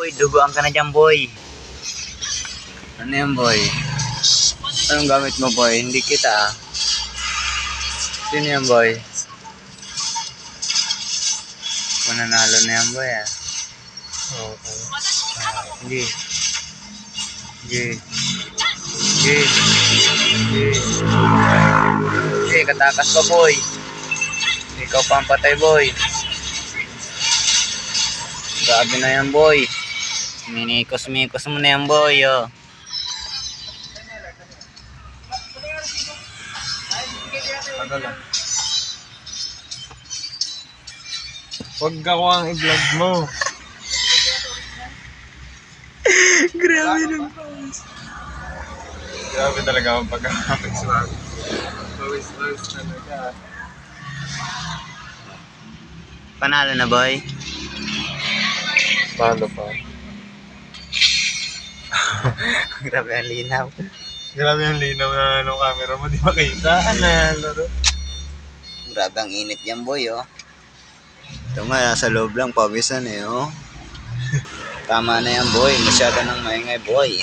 Boy, duguan ka na dyan, boy. Ano yan, boy? Anong gamit mo, boy? Hindi kita, ah. Sino yan, boy? Mananalo na yan, boy, ah. Okay. Hindi. Hindi. Hindi. Hindi. Hindi, katakas ka, boy. Ikaw pa ang patay, boy. Grabe na yan, boy. Minikos-mikos mo na yan, boy, oh. Tagal lang. Huwag ako ang i-vlog mo. Grabe nung Grabe talaga ang pagkakapit sa akin. Pawis talaga. Panalo na, boy. Paano pa? Grabe ang linaw. Grabe ang linaw na camera mo. Di makita. Laro. Grabe ang init yan, boy, oh. Ito nga, nasa loob lang, pawisan, eh, oh. Tama na yan, boy. Masyado nang maingay, boy.